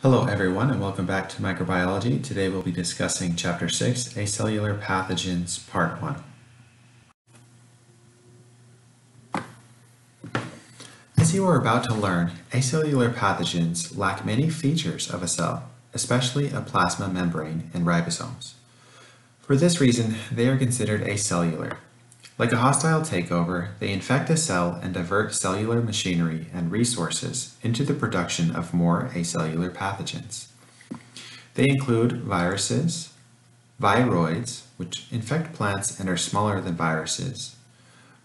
Hello everyone and welcome back to microbiology. Today we'll be discussing Chapter 6, Acellular Pathogens, Part 1. As you are about to learn, acellular pathogens lack many features of a cell, especially a plasma membrane and ribosomes. For this reason, they are considered acellular. Like a hostile takeover, they infect a cell and divert cellular machinery and resources into the production of more acellular pathogens. They include viruses, viroids, which infect plants and are smaller than viruses,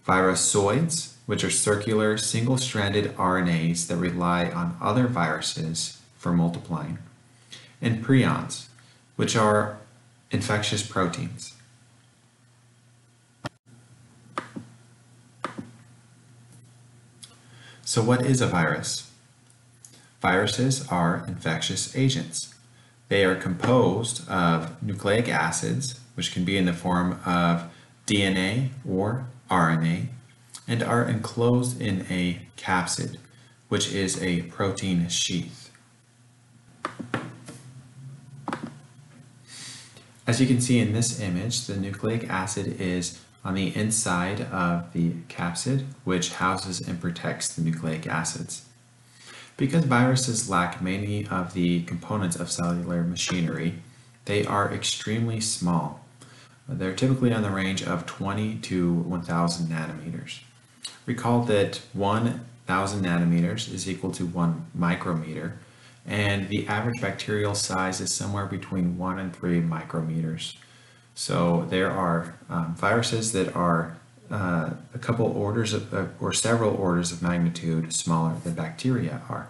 virusoids, which are circular, single-stranded RNAs that rely on other viruses for multiplying, and prions, which are infectious proteins. So what is a virus? Viruses are infectious agents. They are composed of nucleic acids, which can be in the form of DNA or RNA, and are enclosed in a capsid, which is a protein sheath. As you can see in this image, the nucleic acid is on the inside of the capsid, which houses and protects the nucleic acids. Because viruses lack many of the components of cellular machinery, they are extremely small. They're typically on the range of 20 to 1000 nanometers. Recall that 1000 nanometers is equal to 1 micrometer, and the average bacterial size is somewhere between 1 and 3 micrometers. So there are viruses that are a couple orders or several orders of magnitude smaller than bacteria are,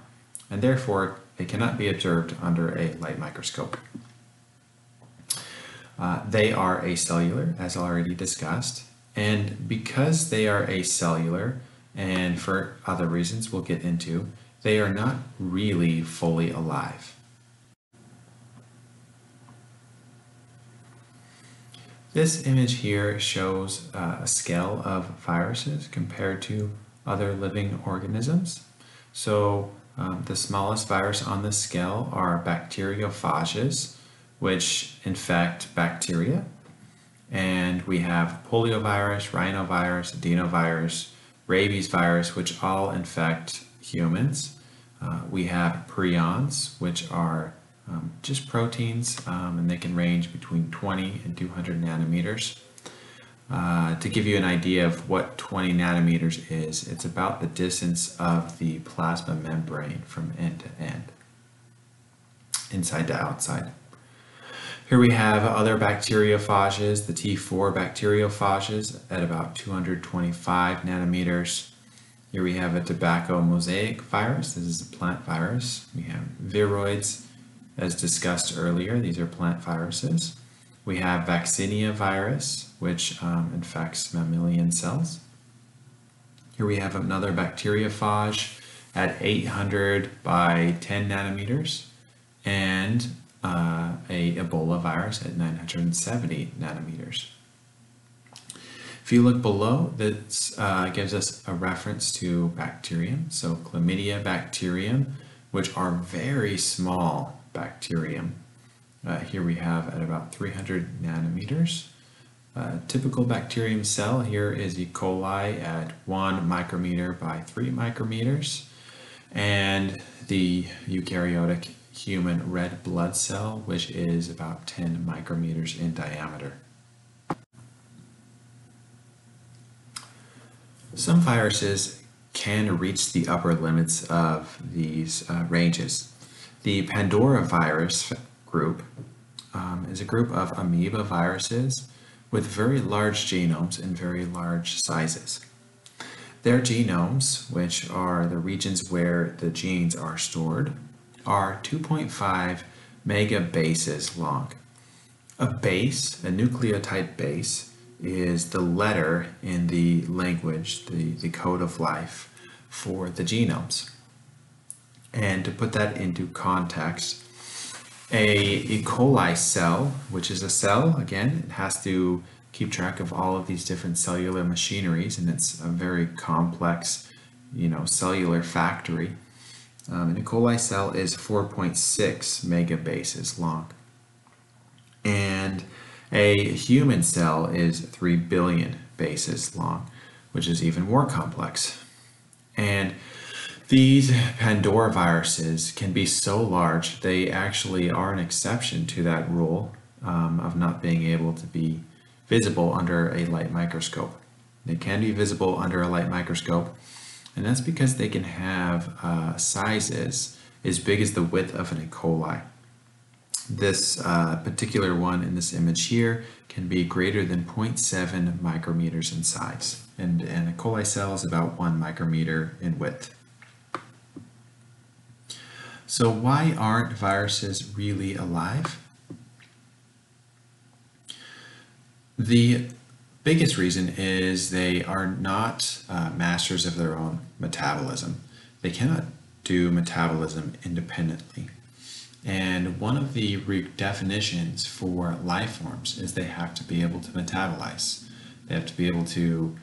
and therefore they cannot be observed under a light microscope. They are acellular, as already discussed, and because they are acellular, and for other reasons we'll get into, they are not really fully alive. This image here shows a scale of viruses compared to other living organisms. So the smallest virus on this scale are bacteriophages, which infect bacteria. And we have poliovirus, rhinovirus, adenovirus, rabies virus, which all infect humans. We have prions, which are just proteins, and they can range between 20 and 200 nanometers. To give you an idea of what 20 nanometers is, it's about the distance of the plasma membrane from end to end, inside to outside. Here we have other bacteriophages, the T4 bacteriophages at about 225 nanometers. Here we have a tobacco mosaic virus. This is a plant virus. We have viroids, as discussed earlier. These are plant viruses. We have vaccinia virus, which infects mammalian cells. Here we have another bacteriophage at 800 by 10 nanometers, and a Ebola virus at 970 nanometers. If you look below, this gives us a reference to bacterium. So chlamydia bacterium, which are very small bacterium. Here we have at about 300 nanometers. Typical bacterium cell here is E. coli at 1 micrometer by 3 micrometers. And the eukaryotic human red blood cell, which is about 10 micrometers in diameter. Some viruses can reach the upper limits of these ranges. The Pandora virus group is a group of amoeba viruses with very large genomes and very large sizes. Their genomes, which are the regions where the genes are stored, are 2.5 megabases long. A base, a nucleotide base, is the letter in the language, the code of life for the genomes. And to put that into context, a E. coli cell, which is a cell, again, it has to keep track of all of these different cellular machineries, and it's a very complex, cellular factory. An E. coli cell is 4.6 megabases long. And a human cell is 3 billion bases long, which is even more complex. And these Pandora viruses can be so large, they actually are an exception to that rule of not being able to be visible under a light microscope. They can be visible under a light microscope, and that's because they can have sizes as big as the width of an E. coli. This particular one in this image here can be greater than 0.7 micrometers in size, and an E. coli cell is about 1 micrometer in width. So why aren't viruses really alive? The biggest reason is they are not masters of their own metabolism. They cannot do metabolism independently. And one of the definitions for life forms is they have to be able to metabolize. They have to be able to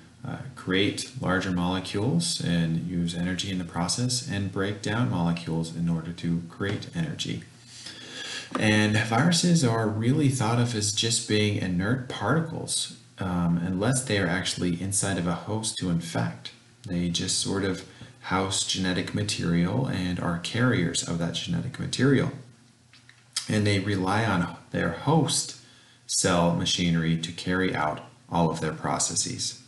create larger molecules and use energy in the process, and break down molecules in order to create energy. And viruses are really thought of as just being inert particles, unless they are actually inside of a host to infect. They just sort of house genetic material and are carriers of that genetic material. And they rely on their host cell machinery to carry out all of their processes.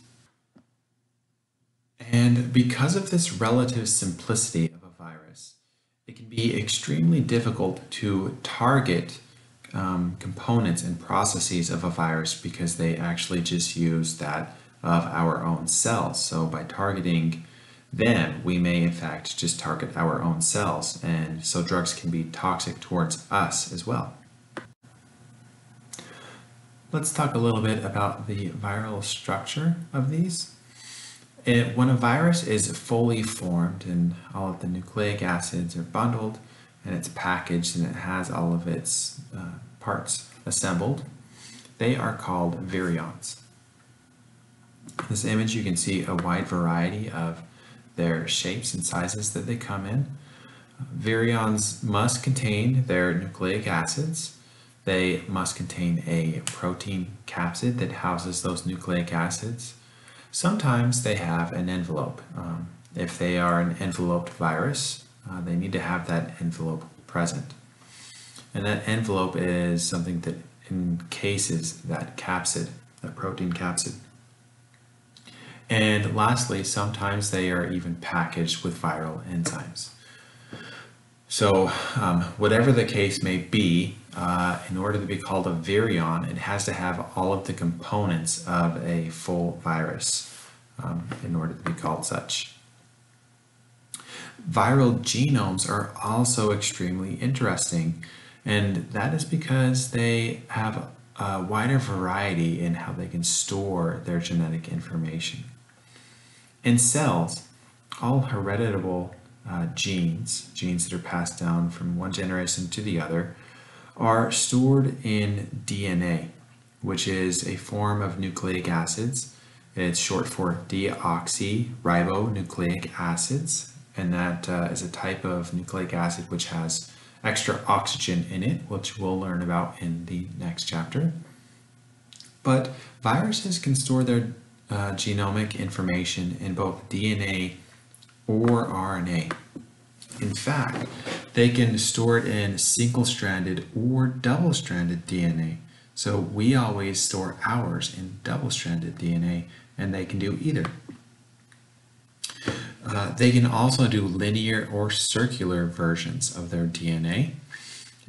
And because of this relative simplicity of a virus, it can be extremely difficult to target components and processes of a virus, because they actually just use that of our own cells. So by targeting them, we may in fact just target our own cells, and so drugs can be toxic towards us as well. Let's talk a little bit about the viral structure of these. When a virus is fully formed and all of the nucleic acids are bundled and it's packaged and it has all of its parts assembled, they are called virions. In this image you can see a wide variety of their shapes and sizes that they come in. Virions must contain their nucleic acids. They must contain a protein capsid that houses those nucleic acids. Sometimes they have an envelope. If they are an enveloped virus, they need to have that envelope present. And that envelope is something that encases that capsid, that protein capsid. And lastly, sometimes they are even packaged with viral enzymes. So whatever the case may be, in order to be called a virion, it has to have all of the components of a full virus in order to be called such. Viral genomes are also extremely interesting, and that is because they have a wider variety in how they can store their genetic information. In cells, all hereditable genes that are passed down from one generation to the other, are stored in DNA, which is a form of nucleic acids. It's short for deoxyribonucleic acids, and that is a type of nucleic acid which has extra oxygen in it, which we'll learn about in the next chapter. But viruses can store their genomic information in both DNA or RNA. In fact, they can store it in single-stranded or double-stranded DNA. So we always store ours in double-stranded DNA, and they can do either. They can also do linear or circular versions of their DNA.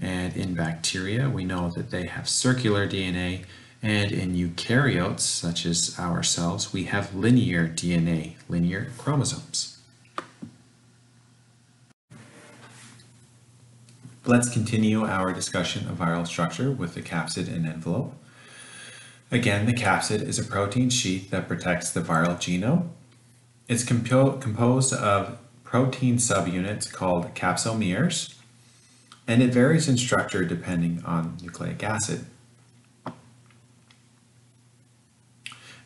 And in bacteria, we know that they have circular DNA, and in eukaryotes, such as ourselves, we have linear DNA, linear chromosomes. Let's continue our discussion of viral structure with the capsid and envelope. Again, the capsid is a protein sheath that protects the viral genome. It's composed of protein subunits called capsomeres, and it varies in structure depending on nucleic acid.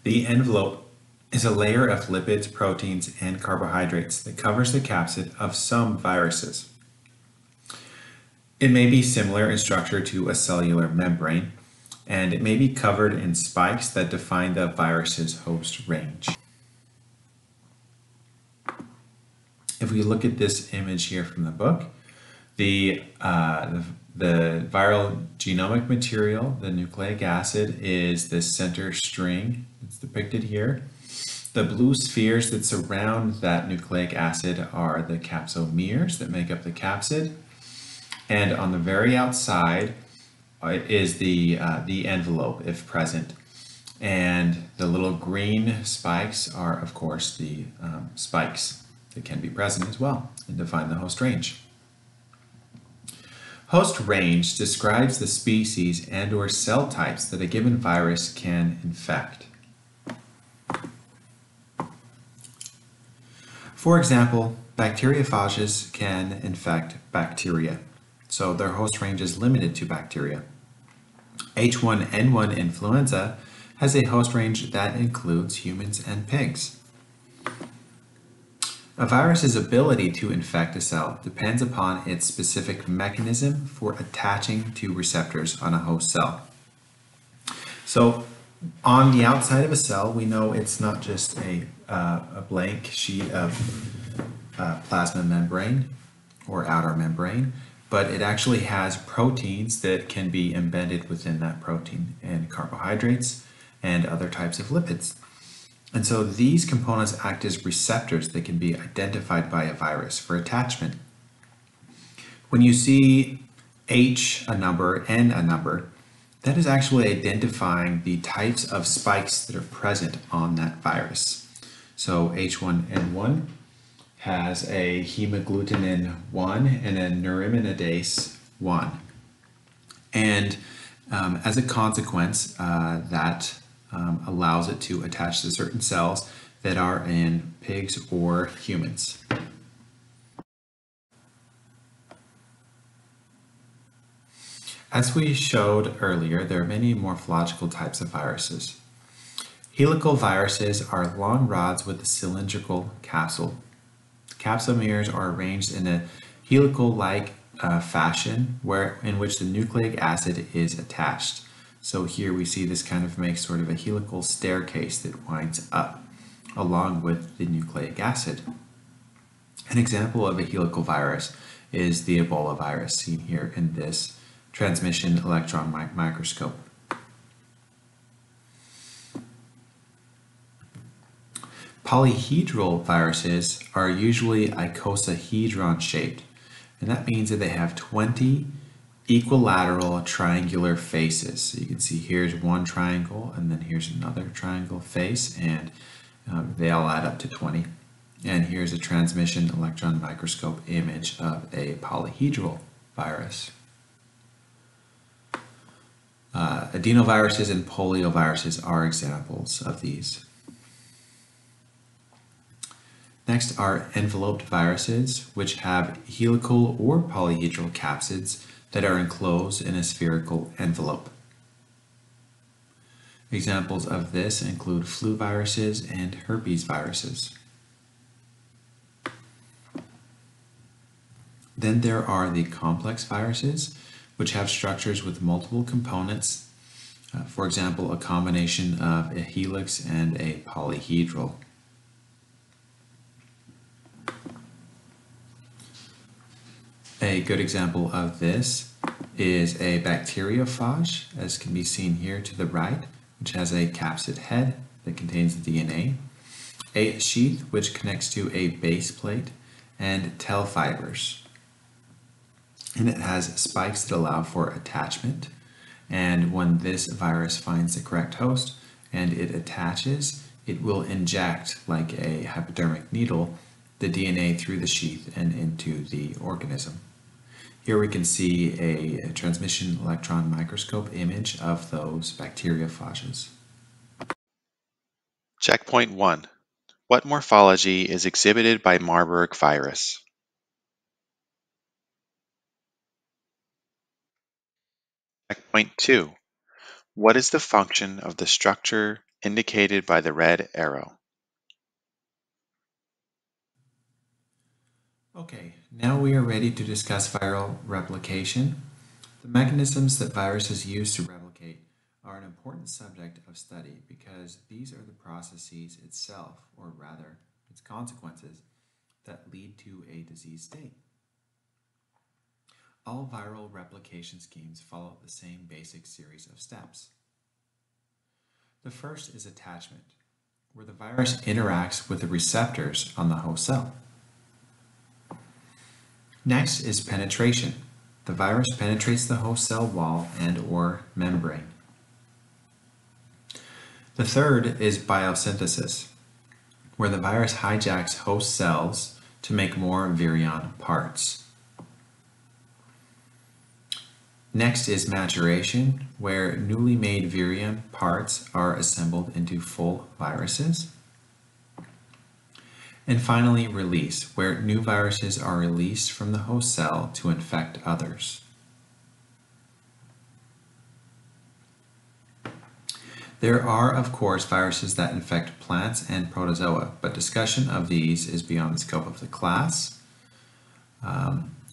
The envelope is a layer of lipids, proteins, and carbohydrates that covers the capsid of some viruses. It may be similar in structure to a cellular membrane, and it may be covered in spikes that define the virus's host range. If we look at this image here from the book, the viral genomic material, the nucleic acid, is this center string. It's depicted here. The blue spheres that surround that nucleic acid are the capsomeres that make up the capsid. And on the very outside is the envelope, if present. And the little green spikes are, of course, the spikes that can be present as well and define the host range. Host range describes the species and/or cell types that a given virus can infect. For example, bacteriophages can infect bacteria, so their host range is limited to bacteria. H1N1 influenza has a host range that includes humans and pigs. A virus's ability to infect a cell depends upon its specific mechanism for attaching to receptors on a host cell. So on the outside of a cell, we know it's not just a blank sheet of plasma membrane or outer membrane, but it actually has proteins that can be embedded within that protein, and carbohydrates and other types of lipids. And so these components act as receptors that can be identified by a virus for attachment. When you see H a number, N a number, that is actually identifying the types of spikes that are present on that virus. So H1N1 has a hemagglutinin 1 and a neuraminidase 1. And as a consequence, that allows it to attach to certain cells that are in pigs or humans. As we showed earlier, there are many morphological types of viruses. Helical viruses are long rods with a cylindrical capsule. Capsomeres are arranged in a helical-like fashion in which the nucleic acid is attached. So here we see this kind of makes sort of a helical staircase that winds up along with the nucleic acid. An example of a helical virus is the Ebola virus seen here in this transmission electron microscope. Polyhedral viruses are usually icosahedron shaped, and that means that they have 20 equilateral triangular faces. So you can see here's one triangle, and then here's another triangle face, and they all add up to 20. And here's a transmission electron microscope image of a polyhedral virus. Adenoviruses and polioviruses are examples of these. Next are enveloped viruses, which have helical or polyhedral capsids that are enclosed in a spherical envelope. Examples of this include flu viruses and herpes viruses. Then there are the complex viruses, which have structures with multiple components, for example, a combination of a helix and a polyhedral. A good example of this is a bacteriophage, as can be seen here to the right, which has a capsid head that contains the DNA, a sheath which connects to a base plate, and tail fibers. And it has spikes that allow for attachment. And when this virus finds the correct host and it attaches, it will inject, like a hypodermic needle, the DNA through the sheath and into the organism. Here we can see a transmission electron microscope image of those bacteriophages. Checkpoint 1. What morphology is exhibited by Marburg virus? Checkpoint 2. What is the function of the structure indicated by the red arrow? Okay, now we are ready to discuss viral replication. The mechanisms that viruses use to replicate are an important subject of study because these are the processes itself, or rather, its consequences, that lead to a disease state. All viral replication schemes follow the same basic series of steps. The first is attachment, where the virus interacts with the receptors on the host cell. Next is penetration. The virus penetrates the host cell wall and/or membrane. The third is biosynthesis, where the virus hijacks host cells to make more virion parts. Next is maturation, where newly made virion parts are assembled into full viruses. And finally, release, where new viruses are released from the host cell to infect others. There are, of course, viruses that infect plants and protozoa, but discussion of these is beyond the scope of the class.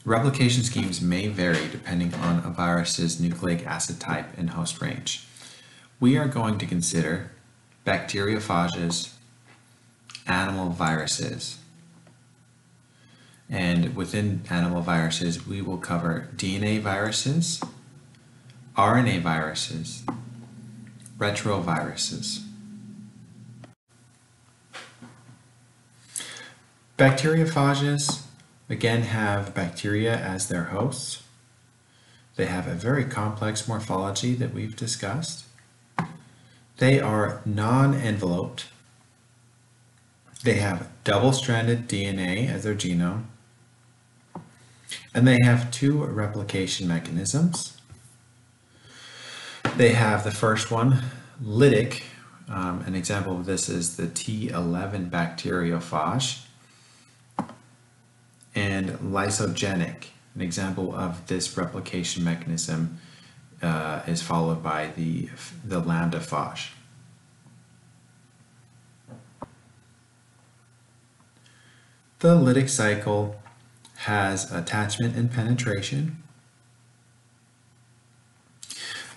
Replication schemes may vary depending on a virus's nucleic acid type and host range. We are going to consider bacteriophages, animal viruses, and within animal viruses we will cover DNA viruses, RNA viruses, retroviruses. Bacteriophages again have bacteria as their hosts. They have a very complex morphology that we've discussed. They are non-enveloped. They have double-stranded DNA as their genome. And they have two replication mechanisms. They have the first one, lytic. An example of this is the T11 bacteriophage. And lysogenic. An example of this replication mechanism is followed by the lambdaphage. The lytic cycle has attachment and penetration.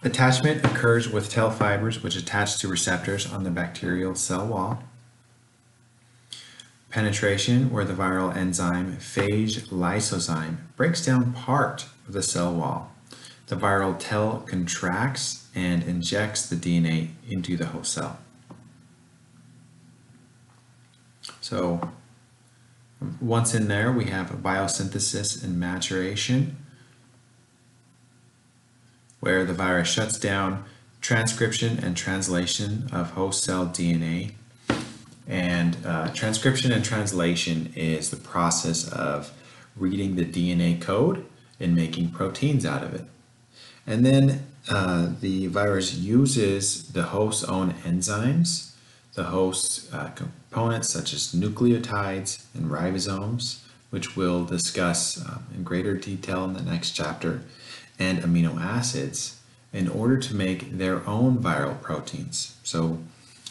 Attachment occurs with tail fibers which attach to receptors on the bacterial cell wall. Penetration, where the viral enzyme phage lysozyme breaks down part of the cell wall. The viral tail contracts and injects the DNA into the host cell. So once in there, we have biosynthesis and maturation, where the virus shuts down transcription and translation of host cell DNA. And transcription and translation is the process of reading the DNA code and making proteins out of it. And then the virus uses the host's own enzymes, the host's components such as nucleotides and ribosomes, which we'll discuss in greater detail in the next chapter, and amino acids in order to make their own viral proteins. So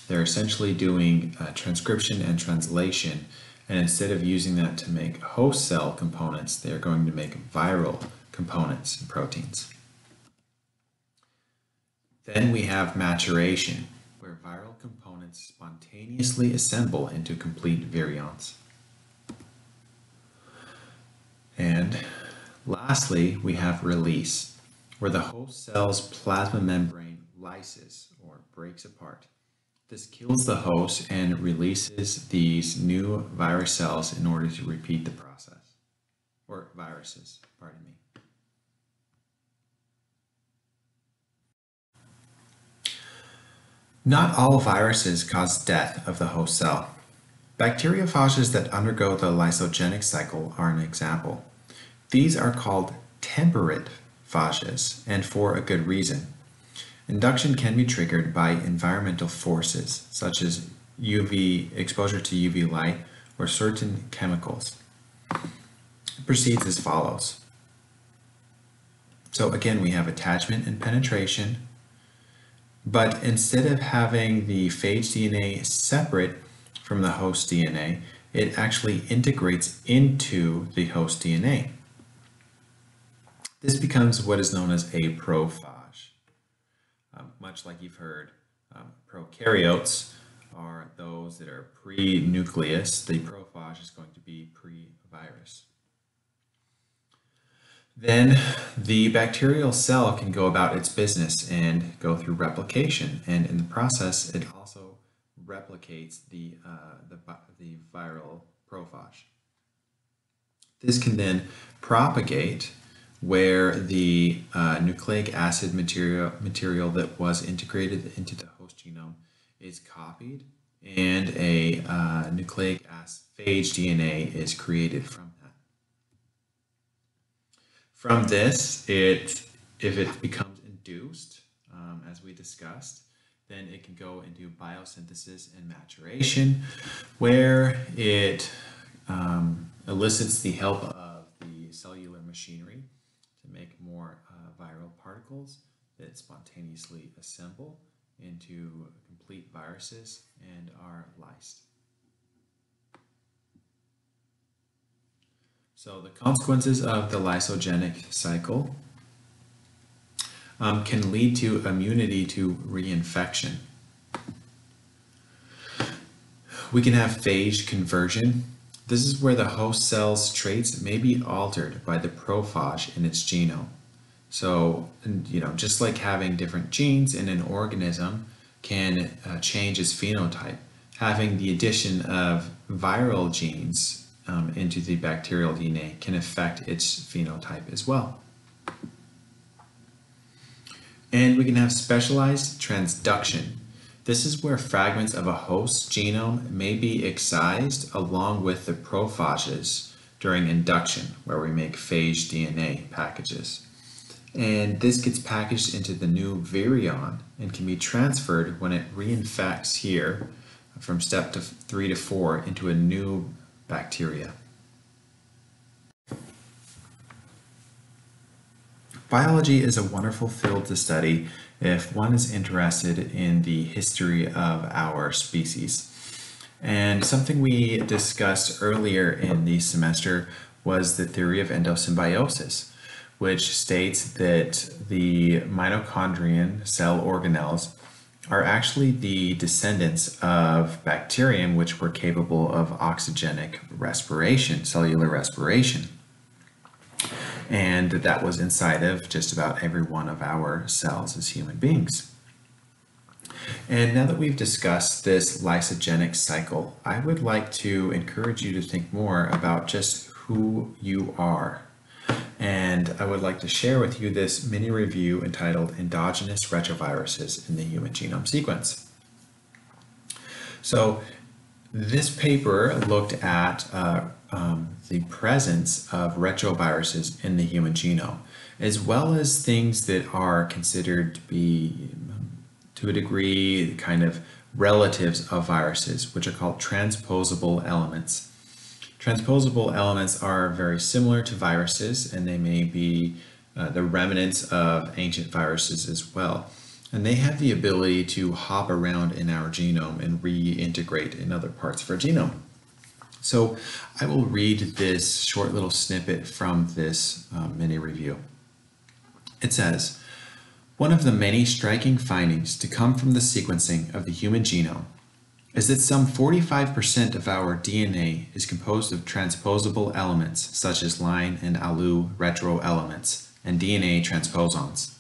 they're essentially doing transcription and translation, and instead of using that to make host cell components, they're going to make viral components and proteins. Then we have maturation, where viral components spontaneously assemble into complete virions. And lastly, we have release, where the host cell's plasma membrane lyses or breaks apart. This kills the host and releases these new virus cells in order to repeat the process, or viruses, pardon me. Not all viruses cause death of the host cell. Bacteriophages that undergo the lysogenic cycle are an example. These are called temperate phages, and for a good reason. Induction can be triggered by environmental forces, such as UV exposure to UV light or certain chemicals. It proceeds as follows. So again, we have attachment and penetration, but instead of having the phage DNA separate from the host DNA, it actually integrates into the host DNA. This becomes what is known as a prophage. Much like you've heard, prokaryotes are those that are pre-nucleus. The prophage is going to be pre-virus. Then the bacterial cell can go about its business and go through replication, and in the process it also replicates the viral prophage. This can then propagate where the nucleic acid material that was integrated into the host genome is copied, and a nucleic acid phage DNA is created from that. From this, if it becomes induced, as we discussed, then it can go into biosynthesis and maturation, where it elicits the help of the cellular machinery to make more viral particles that spontaneously assemble into complete viruses and are lysed. So the consequences of the lysogenic cycle can lead to immunity to reinfection. We can have phage conversion. This is where the host cell's traits may be altered by the prophage in its genome. So, just like having different genes in an organism can change its phenotype, having the addition of viral genes into the bacterial DNA can affect its phenotype as well. And we can have specialized transduction. This is where fragments of a host genome may be excised along with the prophages during induction, where we make phage DNA packages. And this gets packaged into the new virion and can be transferred when it reinfects here from step 3 to 4 into a new bacteria. Biology is a wonderful field to study if one is interested in the history of our species. And something we discussed earlier in the semester was the theory of endosymbiosis, which states that the mitochondrion cell organelles are actually the descendants of bacterium, which were capable of oxygenic respiration, cellular respiration. And that was inside of just about every one of our cells as human beings. And now that we've discussed this lysogenic cycle, I would like to encourage you to think more about just who you are. And I would like to share with you this mini review entitled Endogenous Retroviruses in the Human Genome Sequence. So this paper looked at the presence of retroviruses in the human genome, as well as things that are considered to be, to a degree, kind of relatives of viruses, which are called transposable elements. Transposable elements are very similar to viruses, and they may be the remnants of ancient viruses as well. And they have the ability to hop around in our genome and reintegrate in other parts of our genome. So I will read this short little snippet from this mini review. It says, one of the many striking findings to come from the sequencing of the human genome is that some 45% of our DNA is composed of transposable elements such as line and alu retroelements and DNA transposons.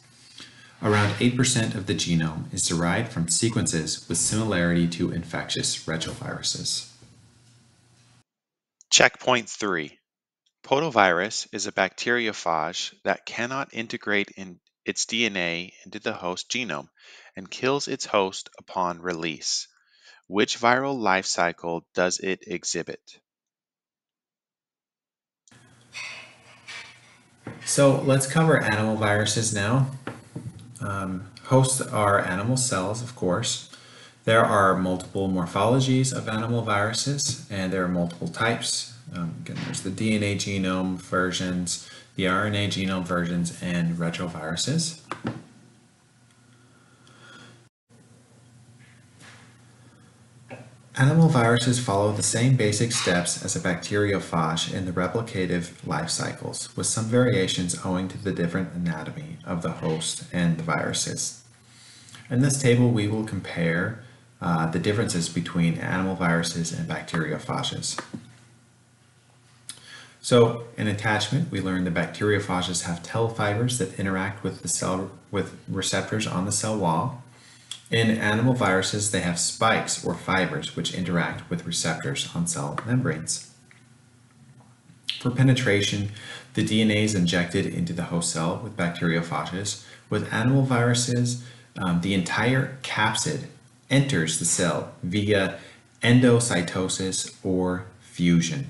Around 8% of the genome is derived from sequences with similarity to infectious retroviruses. Checkpoint 3. Potovirus is a bacteriophage that cannot integrate its DNA into the host genome and kills its host upon release. Which viral life cycle does it exhibit? So let's cover animal viruses now. Hosts are animal cells, of course. There are multiple morphologies of animal viruses, and there are multiple types. Again, there's the DNA genome versions, the RNA genome versions, and retroviruses. Animal viruses follow the same basic steps as a bacteriophage in the replicative life cycles, with some variations owing to the different anatomy of the host and the viruses. In this table, we will compare the differences between animal viruses and bacteriophages. So, in attachment, we learned that bacteriophages have telefibers that interact with the cell with receptors on the cell wall. In animal viruses, they have spikes or fibers which interact with receptors on cell membranes. For penetration, the DNA is injected into the host cell with bacteriophages. With animal viruses, the entire capsid enters the cell via endocytosis or fusion.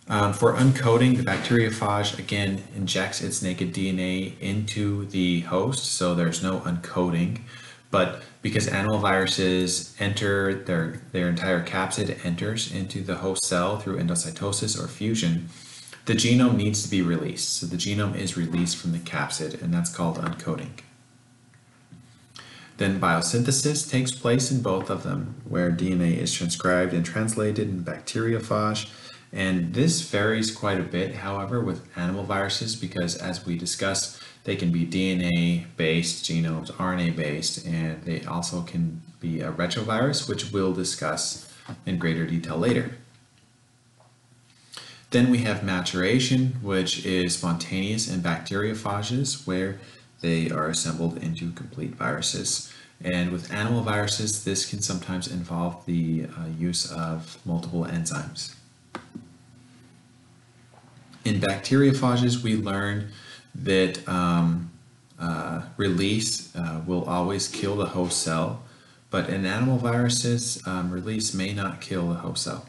For uncoating, the bacteriophage again injects its naked DNA into the host, so there's no uncoating. But because animal viruses enter, their entire capsid enters into the host cell through endocytosis or fusion, the genome needs to be released. So the genome is released from the capsid, and that's called uncoating. Then biosynthesis takes place in both of them, where DNA is transcribed and translated in bacteriophage. And this varies quite a bit, however, with animal viruses, because as we discussed, they can be DNA-based genomes, RNA-based, and they also can be a retrovirus, which we'll discuss in greater detail later. Then we have maturation, which is spontaneous in bacteriophages, where they are assembled into complete viruses. And with animal viruses, this can sometimes involve the use of multiple enzymes. In bacteriophages, we learned that release will always kill the host cell, but in animal viruses, release may not kill the host cell.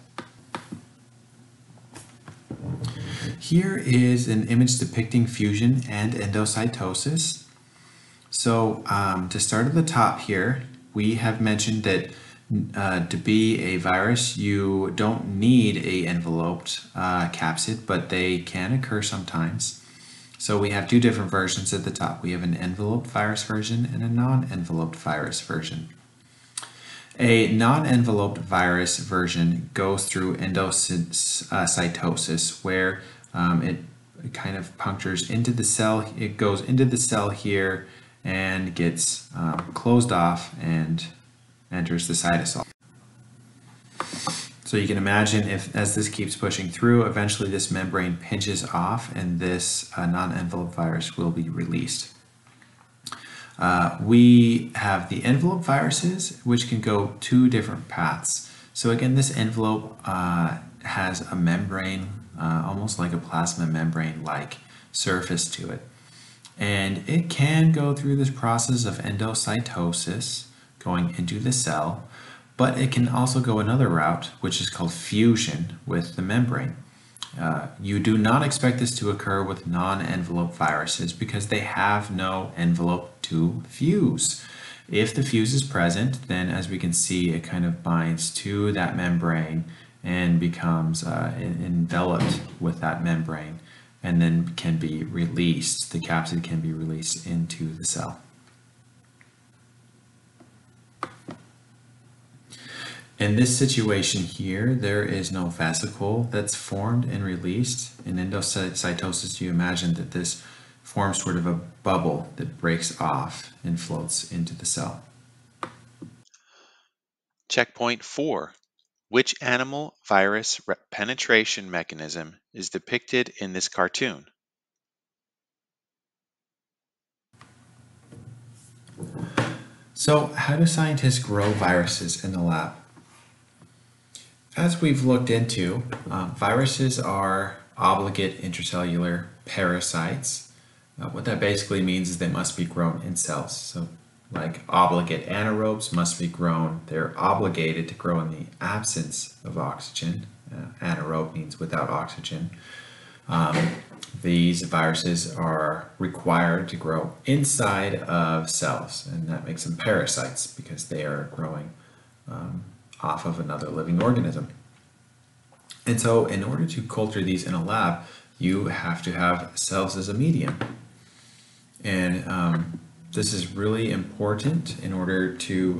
Here is an image depicting fusion and endocytosis. So to start at the top here, we have mentioned that to be a virus, you don't need a enveloped capsid, but they can occur sometimes. So we have two different versions at the top. We have an enveloped virus version and a non-enveloped virus version. A non-enveloped virus version goes through endocytosis, where it kind of punctures into the cell. It goes into the cell here and gets closed off and enters the cytosol. So you can imagine as this keeps pushing through, eventually this membrane pinches off and this non-enveloped virus will be released. We have the envelope viruses, which can go two different paths. So again, this envelope has a membrane, almost like a plasma membrane-like surface to it. And it can go through this process of endocytosis, going into the cell, but it can also go another route, which is called fusion with the membrane. You do not expect this to occur with non-enveloped viruses because they have no envelope to fuse. If the fuse is present, then as we can see, it kind of binds to that membrane and becomes enveloped with that membrane, and then can be released. The capsid can be released into the cell. In this situation here, there is no vesicle that's formed and released. In endocytosis, you imagine that this forms sort of a bubble that breaks off and floats into the cell. Checkpoint 4. Which animal virus penetration mechanism is depicted in this cartoon? So, how do scientists grow viruses in the lab? As we've looked into, viruses are obligate intracellular parasites. What that basically means is they must be grown in cells. So like obligate anaerobes must be grown, they're obligated to grow in the absence of oxygen. Anaerobe means without oxygen. These viruses are required to grow inside of cells, and that makes them parasites because they are growing off of another living organism. And so in order to culture these in a lab, you have to have cells as a medium. And This is really important in order to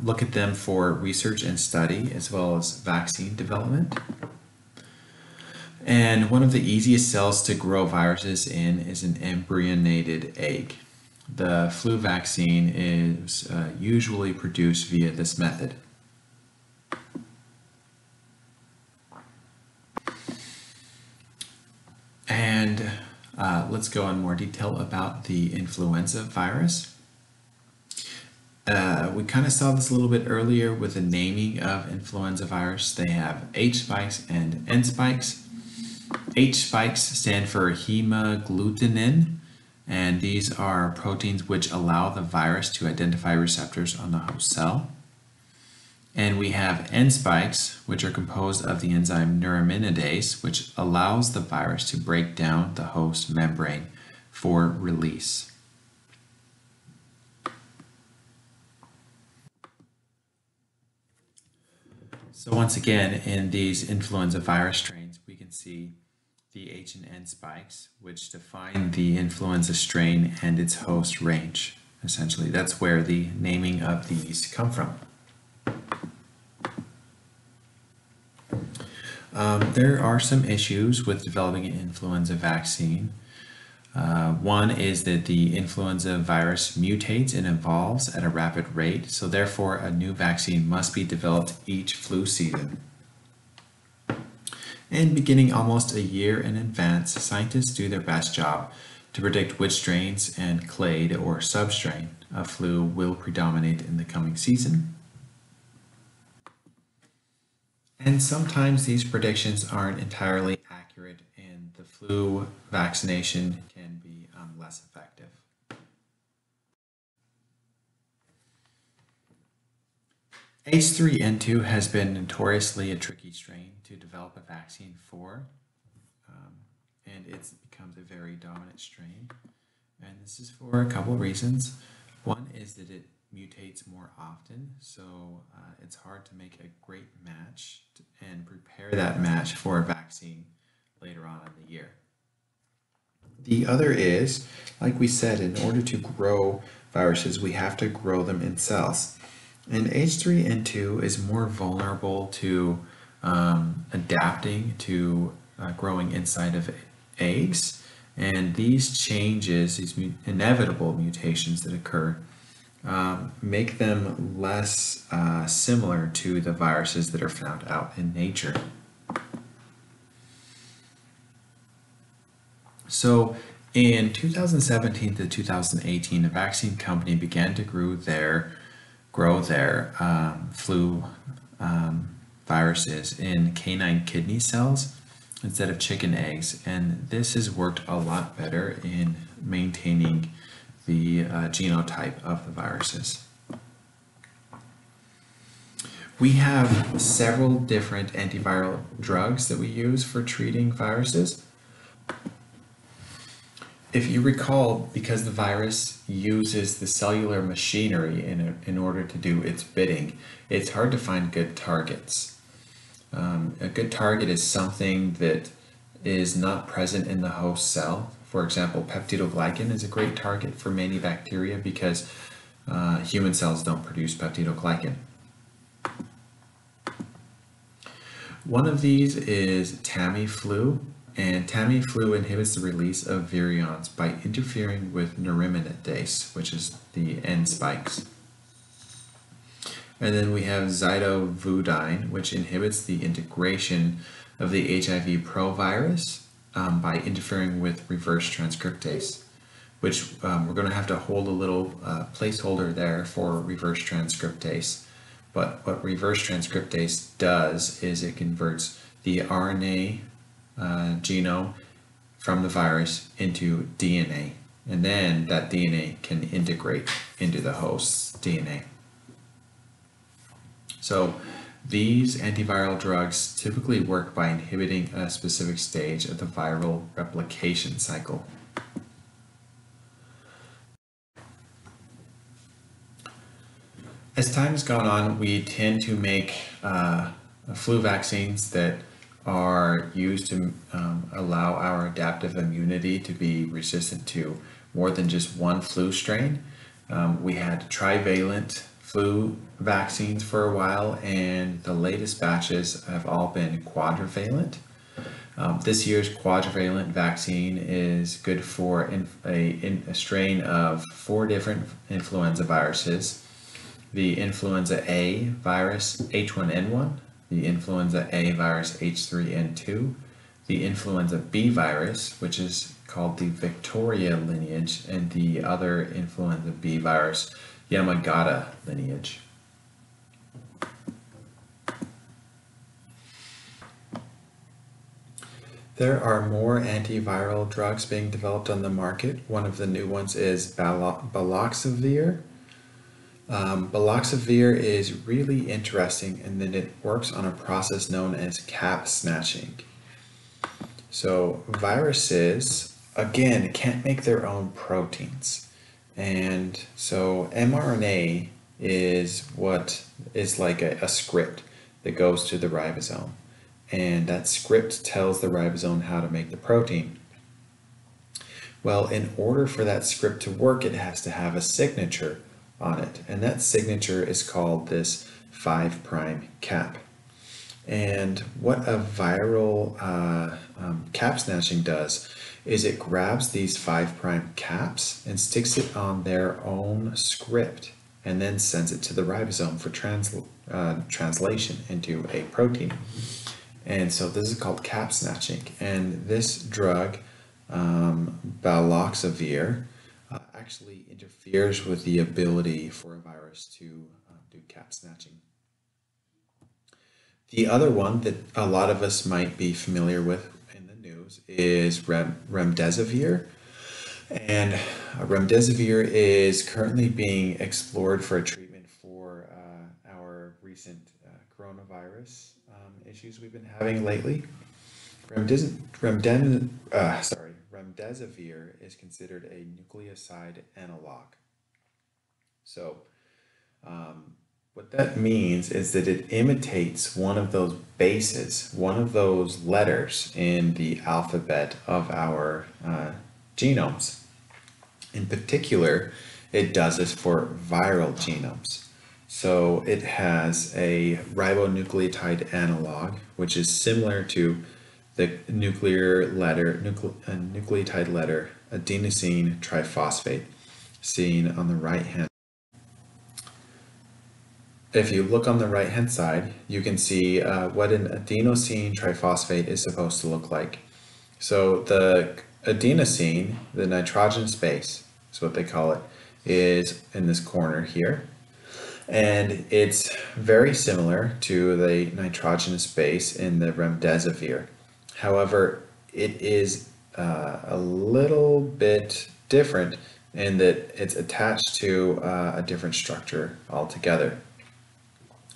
look at them for research and study as well as vaccine development. And one of the easiest cells to grow viruses in is an embryonated egg. The flu vaccine is usually produced via this method. And let's go in more detail about the influenza virus. We kind of saw this a little bit earlier with the naming of influenza virus. They have H spikes and N spikes. H spikes stand for hemagglutinin, and these are proteins which allow the virus to identify receptors on the host cell. And we have N spikes, which are composed of the enzyme neuraminidase, which allows the virus to break down the host membrane for release. So once again, in these influenza virus strains, we can see the H and N spikes, which define the influenza strain and its host range. Essentially, that's where the naming of these come from. There are some issues with developing an influenza vaccine. One is that the influenza virus mutates and evolves at a rapid rate, so therefore a new vaccine must be developed each flu season. And beginning almost a year in advance, scientists do their best job to predict which strains and clade or substrain of flu will predominate in the coming season. And sometimes these predictions aren't entirely accurate, and the flu vaccination can be less effective. H3N2 has been notoriously a tricky strain to develop a vaccine for, and it becomes a very dominant strain. And this is for a couple of reasons. One is that it mutates more often, so it's hard to make a great match and prepare that match for a vaccine later on in the year. The other is, like we said, in order to grow viruses, we have to grow them in cells. And H3N2 is more vulnerable to adapting to growing inside of eggs. And these changes, these inevitable mutations that occur, make them less similar to the viruses that are found out in nature. So in 2017 to 2018, a vaccine company began to grow their flu viruses in canine kidney cells instead of chicken eggs, and this has worked a lot better in maintaining the genotype of the viruses. We have several different antiviral drugs that we use for treating viruses. If you recall, because the virus uses the cellular machinery in order to do its bidding, it's hard to find good targets. A good target is something that is not present in the host cell. For example, peptidoglycan is a great target for many bacteria because human cells don't produce peptidoglycan. One of these is Tamiflu, and Tamiflu inhibits the release of virions by interfering with neuraminidase, which is the N spikes. And then we have Zidovudine, which inhibits the integration of the HIV provirus by interfering with reverse transcriptase, which we're going to have to hold a little placeholder there for reverse transcriptase. But what reverse transcriptase does is it converts the RNA genome from the virus into DNA, and then that DNA can integrate into the host's DNA. So these antiviral drugs typically work by inhibiting a specific stage of the viral replication cycle. As time has gone on, we tend to make flu vaccines that are used to allow our adaptive immunity to be resistant to more than just one flu strain. We had trivalent flu vaccines for a while, and the latest batches have all been quadrivalent. This year's quadrivalent vaccine is good for a strain of 4 different influenza viruses: the influenza A virus H1N1, the influenza A virus H3N2, the influenza B virus, which is called the Victoria lineage, and the other influenza B virus, Yamagata lineage. There are more antiviral drugs being developed on the market. One of the new ones is baloxavir. Baloxavir is really interesting in that it works on a process known as cap snatching. So viruses, again, can't make their own proteins. And so mRNA is what is like a script that goes to the ribosome. And that script tells the ribosome how to make the protein. Well, in order for that script to work, it has to have a signature on it. And that signature is called this 5' cap. And what a viral cap snatching does is it grabs these 5' caps and sticks it on their own script and then sends it to the ribosome for translation into a protein. And so this is called cap snatching. And this drug, baloxavir, actually interferes with the ability for a virus to do cap snatching. The other one that a lot of us might be familiar with in the news is remdesivir. And remdesivir is currently being explored for a treatment for our recent coronavirus issues we've been having lately. Remdesivir is considered a nucleoside analog. So what that means is that it imitates one of those bases, one of those letters in the alphabet of our genomes. In particular, it does this for viral genomes. So it has a ribonucleotide analog, which is similar to the nucleotide letter adenosine triphosphate, seen on the right hand. If you look on the right hand side, you can see what an adenosine triphosphate is supposed to look like. So the adenosine, the nitrogenous base, is what they call it, is in this corner here. And it's very similar to the nitrogenous base in the remdesivir. However, it is a little bit different in that it's attached to a different structure altogether.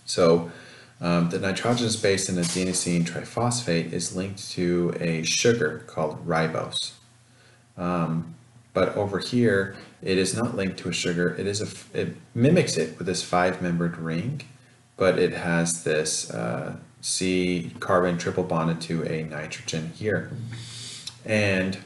So the nitrogenous base in adenosine triphosphate is linked to a sugar called ribose. But over here, it is not linked to a sugar. It mimics it with this 5-membered ring, but it has this C carbon triple bonded to a nitrogen here. And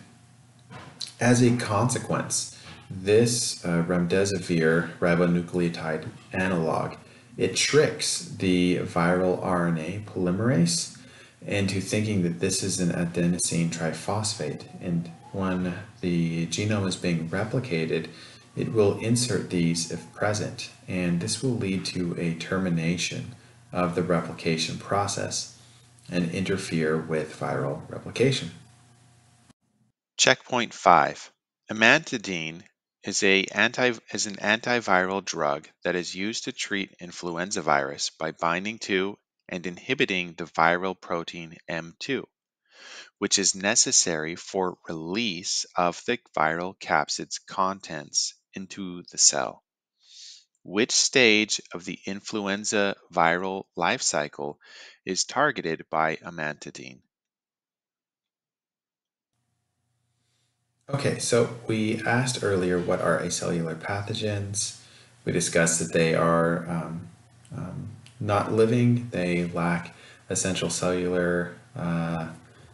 as a consequence, this remdesivir ribonucleotide analog, it tricks the viral RNA polymerase into thinking that this is an adenosine triphosphate. And when the genome is being replicated, it will insert these if present, and this will lead to a termination of the replication process and interfere with viral replication. Checkpoint 5. Amantadine is an antiviral drug that is used to treat influenza virus by binding to and inhibiting the viral protein M2, which is necessary for release of the viral capsid's contents into the cell. Which stage of the influenza viral life cycle is targeted by amantadine? Okay, so we asked earlier what are acellular pathogens. We discussed that they are not living, they lack essential cellular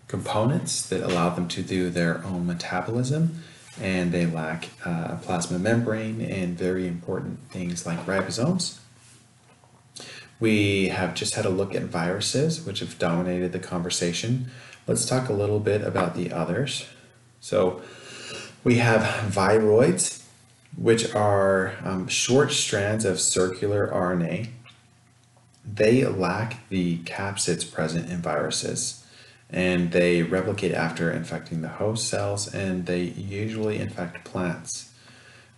components that allow them to do their own metabolism, and they lack a plasma membrane and very important things like ribosomes. We have just had a look at viruses, which have dominated the conversation. Let's talk a little bit about the others. So we have viroids, which are short strands of circular RNA. They lack the capsids present in viruses, and they replicate after infecting the host cells, and they usually infect plants.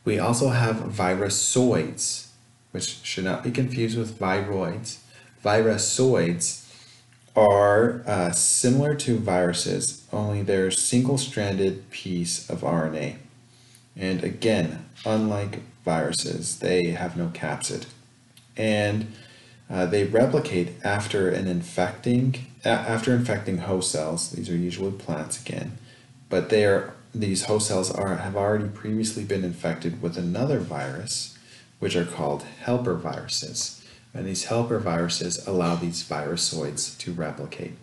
We also have virusoids, which should not be confused with viroids. Virusoids are similar to viruses, only they're a single-stranded piece of RNA. And again, unlike viruses, they have no capsid. And they replicate after infecting host cells. These are usually plants again, but these host cells have already previously been infected with another virus, which are called helper viruses. And these helper viruses allow these virusoids to replicate.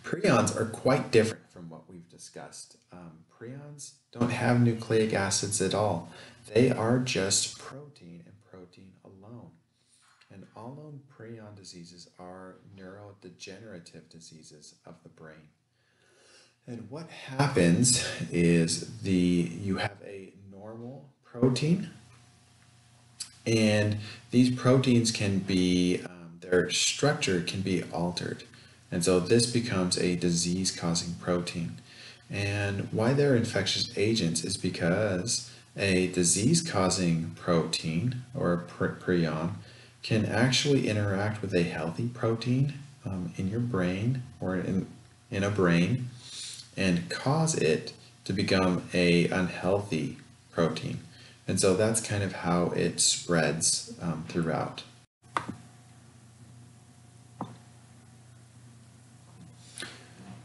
Prions are quite different from what we've discussed. Prions don't have nucleic acids at all. They are just protein and protein alone. And all known prion diseases are neurodegenerative diseases of the brain. And what happens is you have a normal protein, and these proteins can be, their structure can be altered. And so this becomes a disease-causing protein. And why they're infectious agents is because a disease-causing protein, or a prion, can actually interact with a healthy protein in your brain or in a brain and cause it to become a unhealthy protein. And so that's kind of how it spreads throughout.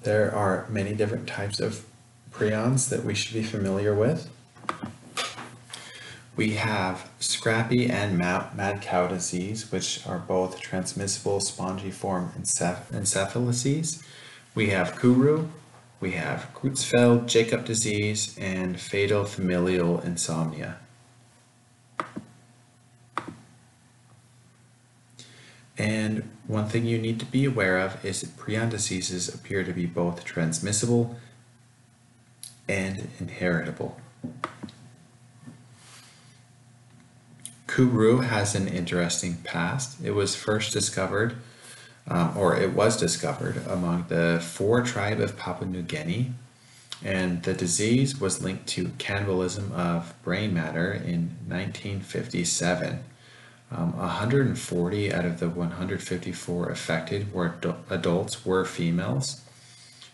There are many different types of prions that we should be familiar with. We have scrappy and mad cow disease, which are both transmissible spongiform encephalises. We have Kuru, we have Creutzfeldt-Jakob disease, and fatal familial insomnia. And one thing you need to be aware of is that prion diseases appear to be both transmissible and inheritable. Kuru has an interesting past. It was first discovered, it was discovered among the 4 tribe of Papua New Guinea, and the disease was linked to cannibalism of brain matter in 1957. 140 out of the 154 affected adults were females,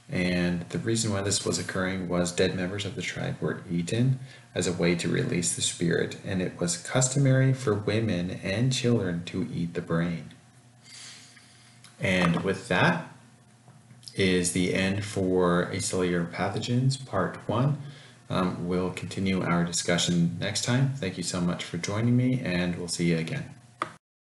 and the reason why this was occurring was dead members of the tribe were eaten as a way to release the spirit, and it was customary for women and children to eat the brain. And with that is the end for Acellular Pathogens Part 1. We'll continue our discussion next time. Thank you so much for joining me, and we'll see you again.